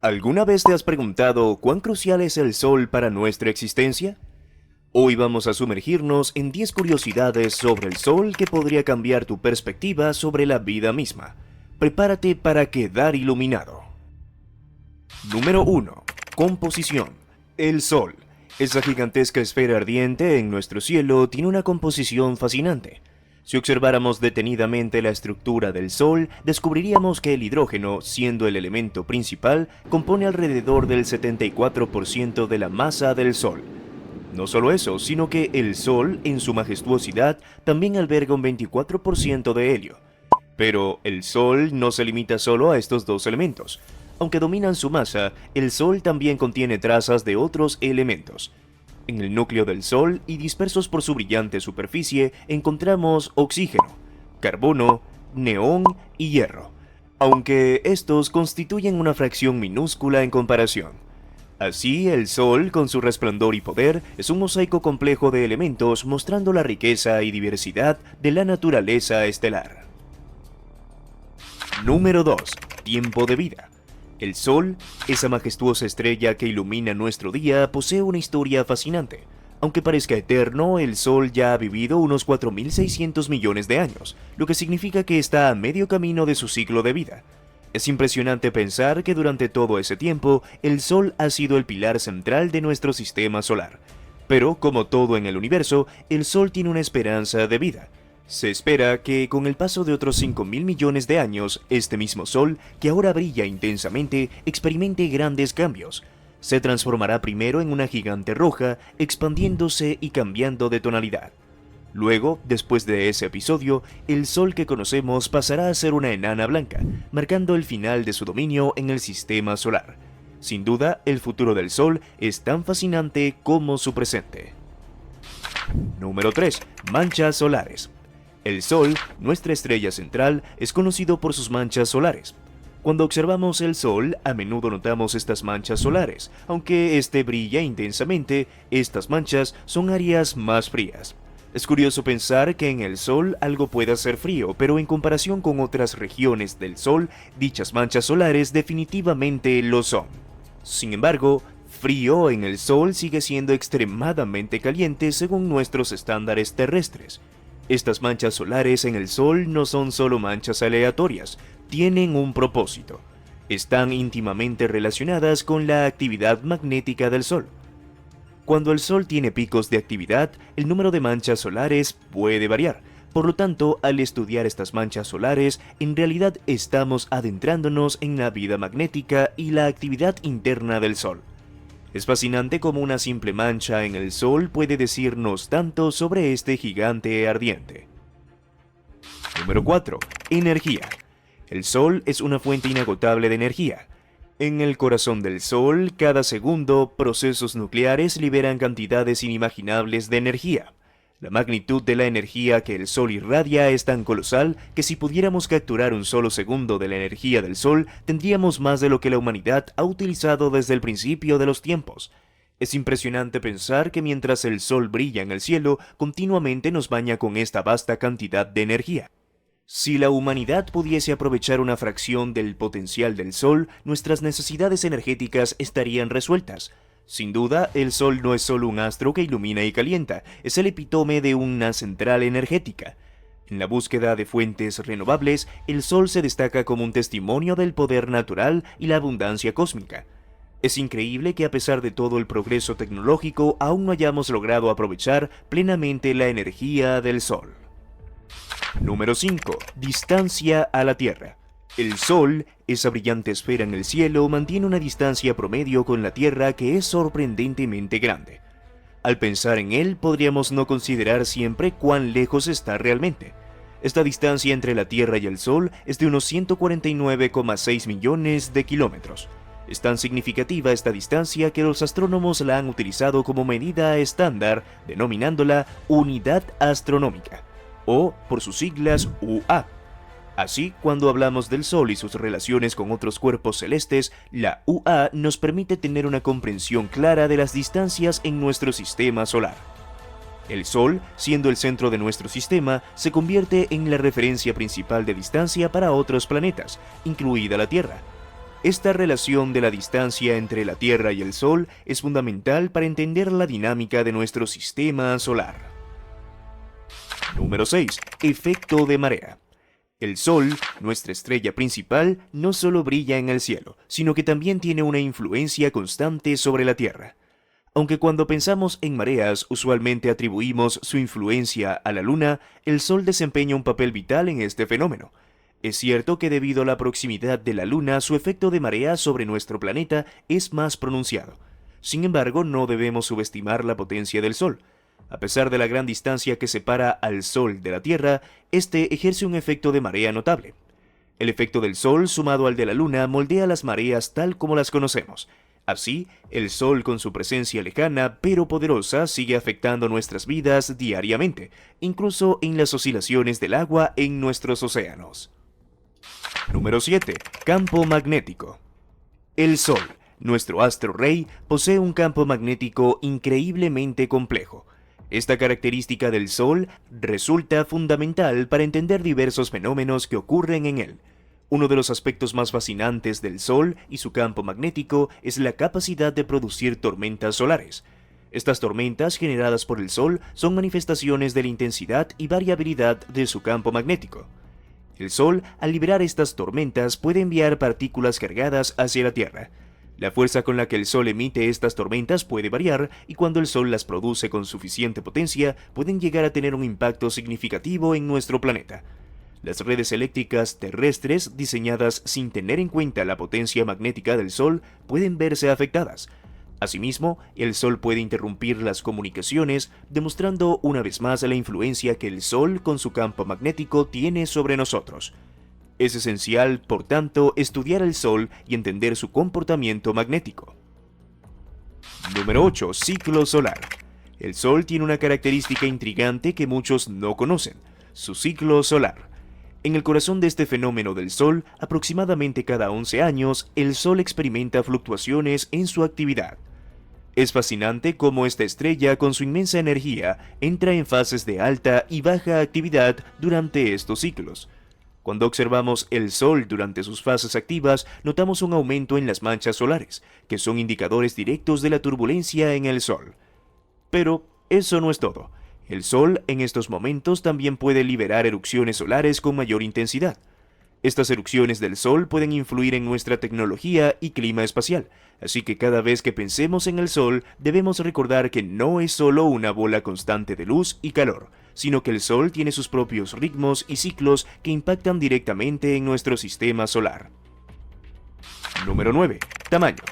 ¿Alguna vez te has preguntado cuán crucial es el Sol para nuestra existencia? Hoy vamos a sumergirnos en 10 curiosidades sobre el Sol que podría cambiar tu perspectiva sobre la vida misma. Prepárate para quedar iluminado. Número 1. Composición. El Sol. Esa gigantesca esfera ardiente en nuestro cielo tiene una composición fascinante. Si observáramos detenidamente la estructura del Sol, descubriríamos que el hidrógeno, siendo el elemento principal, compone alrededor del 74% de la masa del Sol. No solo eso, sino que el Sol, en su majestuosidad, también alberga un 24% de helio. Pero el Sol no se limita solo a estos dos elementos. Aunque dominan su masa, el Sol también contiene trazas de otros elementos. En el núcleo del Sol y dispersos por su brillante superficie encontramos oxígeno, carbono, neón y hierro, aunque estos constituyen una fracción minúscula en comparación. Así, el Sol, con su resplandor y poder, es un mosaico complejo de elementos mostrando la riqueza y diversidad de la naturaleza estelar. Número 2. Tiempo de vida. El Sol, esa majestuosa estrella que ilumina nuestro día, posee una historia fascinante. Aunque parezca eterno, el Sol ya ha vivido unos 4.600 millones de años, lo que significa que está a medio camino de su ciclo de vida. Es impresionante pensar que durante todo ese tiempo, el Sol ha sido el pilar central de nuestro sistema solar. Pero, como todo en el universo, el Sol tiene una esperanza de vida. Se espera que con el paso de otros 5.000 millones de años, este mismo Sol, que ahora brilla intensamente, experimente grandes cambios. Se transformará primero en una gigante roja, expandiéndose y cambiando de tonalidad. Luego, después de ese episodio, el Sol que conocemos pasará a ser una enana blanca, marcando el final de su dominio en el sistema solar. Sin duda, el futuro del Sol es tan fascinante como su presente. Número 3. Manchas solares. El Sol, nuestra estrella central, es conocido por sus manchas solares. Cuando observamos el Sol, a menudo notamos estas manchas solares. Aunque este brilla intensamente, estas manchas son áreas más frías. Es curioso pensar que en el Sol algo pueda ser frío, pero en comparación con otras regiones del Sol, dichas manchas solares definitivamente lo son. Sin embargo, frío en el Sol sigue siendo extremadamente caliente según nuestros estándares terrestres. Estas manchas solares en el Sol no son solo manchas aleatorias, tienen un propósito. Están íntimamente relacionadas con la actividad magnética del Sol. Cuando el Sol tiene picos de actividad, el número de manchas solares puede variar. Por lo tanto, al estudiar estas manchas solares, en realidad estamos adentrándonos en la vida magnética y la actividad interna del Sol. Es fascinante cómo una simple mancha en el Sol puede decirnos tanto sobre este gigante ardiente. Número 4. Energía. El Sol es una fuente inagotable de energía. En el corazón del Sol, cada segundo, procesos nucleares liberan cantidades inimaginables de energía. La magnitud de la energía que el Sol irradia es tan colosal que si pudiéramos capturar un solo segundo de la energía del Sol, tendríamos más de lo que la humanidad ha utilizado desde el principio de los tiempos. Es impresionante pensar que mientras el Sol brilla en el cielo, continuamente nos baña con esta vasta cantidad de energía. Si la humanidad pudiese aprovechar una fracción del potencial del Sol, nuestras necesidades energéticas estarían resueltas. Sin duda, el Sol no es solo un astro que ilumina y calienta, es el epítome de una central energética. En la búsqueda de fuentes renovables, el Sol se destaca como un testimonio del poder natural y la abundancia cósmica. Es increíble que a pesar de todo el progreso tecnológico, aún no hayamos logrado aprovechar plenamente la energía del Sol. Número 5. Distancia a la Tierra. El Sol, esa brillante esfera en el cielo, mantiene una distancia promedio con la Tierra que es sorprendentemente grande. Al pensar en él, podríamos no considerar siempre cuán lejos está realmente. Esta distancia entre la Tierra y el Sol es de unos 149,6 millones de kilómetros. Es tan significativa esta distancia que los astrónomos la han utilizado como medida estándar, denominándola unidad astronómica, o por sus siglas UA. Así, cuando hablamos del Sol y sus relaciones con otros cuerpos celestes, la UA nos permite tener una comprensión clara de las distancias en nuestro sistema solar. El Sol, siendo el centro de nuestro sistema, se convierte en la referencia principal de distancia para otros planetas, incluida la Tierra. Esta relación de la distancia entre la Tierra y el Sol es fundamental para entender la dinámica de nuestro sistema solar. Número 6. Efecto de marea. El Sol, nuestra estrella principal, no solo brilla en el cielo, sino que también tiene una influencia constante sobre la Tierra. Aunque cuando pensamos en mareas usualmente atribuimos su influencia a la Luna, el Sol desempeña un papel vital en este fenómeno. Es cierto que debido a la proximidad de la Luna, su efecto de marea sobre nuestro planeta es más pronunciado. Sin embargo, no debemos subestimar la potencia del Sol. A pesar de la gran distancia que separa al Sol de la Tierra, este ejerce un efecto de marea notable. El efecto del Sol, sumado al de la Luna, moldea las mareas tal como las conocemos. Así, el Sol con su presencia lejana pero poderosa sigue afectando nuestras vidas diariamente, incluso en las oscilaciones del agua en nuestros océanos. Número 7. Campo magnético. El Sol, nuestro astro rey, posee un campo magnético increíblemente complejo. Esta característica del Sol resulta fundamental para entender diversos fenómenos que ocurren en él. Uno de los aspectos más fascinantes del Sol y su campo magnético es la capacidad de producir tormentas solares. Estas tormentas generadas por el Sol son manifestaciones de la intensidad y variabilidad de su campo magnético. El Sol, al liberar estas tormentas, puede enviar partículas cargadas hacia la Tierra. La fuerza con la que el Sol emite estas tormentas puede variar y cuando el Sol las produce con suficiente potencia, pueden llegar a tener un impacto significativo en nuestro planeta. Las redes eléctricas terrestres diseñadas sin tener en cuenta la potencia magnética del Sol pueden verse afectadas. Asimismo, el Sol puede interrumpir las comunicaciones, demostrando una vez más la influencia que el Sol con su campo magnético tiene sobre nosotros. Es esencial, por tanto, estudiar el Sol y entender su comportamiento magnético. Número 8. Ciclo solar. El Sol tiene una característica intrigante que muchos no conocen: su ciclo solar. En el corazón de este fenómeno del Sol, aproximadamente cada 11 años, el Sol experimenta fluctuaciones en su actividad. Es fascinante cómo esta estrella, con su inmensa energía, entra en fases de alta y baja actividad durante estos ciclos. Cuando observamos el Sol durante sus fases activas, notamos un aumento en las manchas solares, que son indicadores directos de la turbulencia en el Sol. Pero eso no es todo. El Sol en estos momentos también puede liberar erupciones solares con mayor intensidad. Estas erupciones del Sol pueden influir en nuestra tecnología y clima espacial, así que cada vez que pensemos en el Sol debemos recordar que no es solo una bola constante de luz y calor, sino que el Sol tiene sus propios ritmos y ciclos que impactan directamente en nuestro sistema solar. Número 9. Tamaño.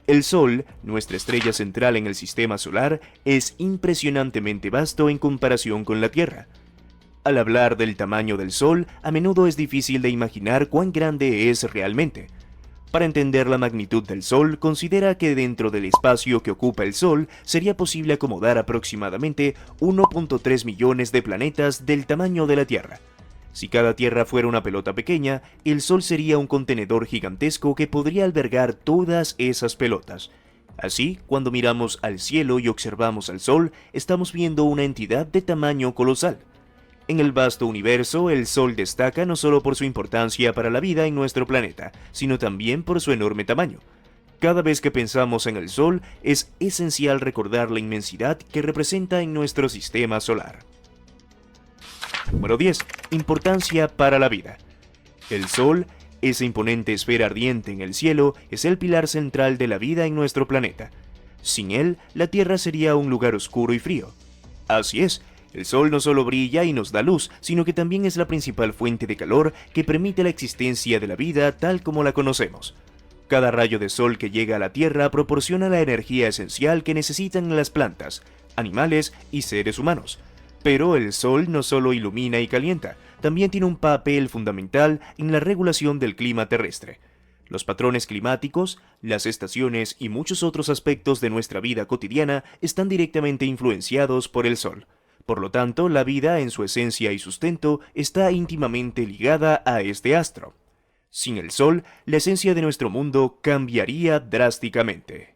El Sol, nuestra estrella central en el sistema solar, es impresionantemente vasto en comparación con la Tierra. Al hablar del tamaño del Sol, a menudo es difícil de imaginar cuán grande es realmente. Para entender la magnitud del Sol, considera que dentro del espacio que ocupa el Sol sería posible acomodar aproximadamente 1.3 millones de planetas del tamaño de la Tierra. Si cada Tierra fuera una pelota pequeña, el Sol sería un contenedor gigantesco que podría albergar todas esas pelotas. Así, cuando miramos al cielo y observamos al Sol, estamos viendo una entidad de tamaño colosal. En el vasto universo, el Sol destaca no solo por su importancia para la vida en nuestro planeta, sino también por su enorme tamaño. Cada vez que pensamos en el Sol, es esencial recordar la inmensidad que representa en nuestro sistema solar. Número 10. Importancia para la vida. El Sol, esa imponente esfera ardiente en el cielo, es el pilar central de la vida en nuestro planeta. Sin él, la Tierra sería un lugar oscuro y frío. Así es, el Sol no solo brilla y nos da luz, sino que también es la principal fuente de calor que permite la existencia de la vida tal como la conocemos. Cada rayo de sol que llega a la Tierra proporciona la energía esencial que necesitan las plantas, animales y seres humanos. Pero el Sol no solo ilumina y calienta, también tiene un papel fundamental en la regulación del clima terrestre. Los patrones climáticos, las estaciones y muchos otros aspectos de nuestra vida cotidiana están directamente influenciados por el Sol. Por lo tanto, la vida en su esencia y sustento está íntimamente ligada a este astro. Sin el Sol, la esencia de nuestro mundo cambiaría drásticamente.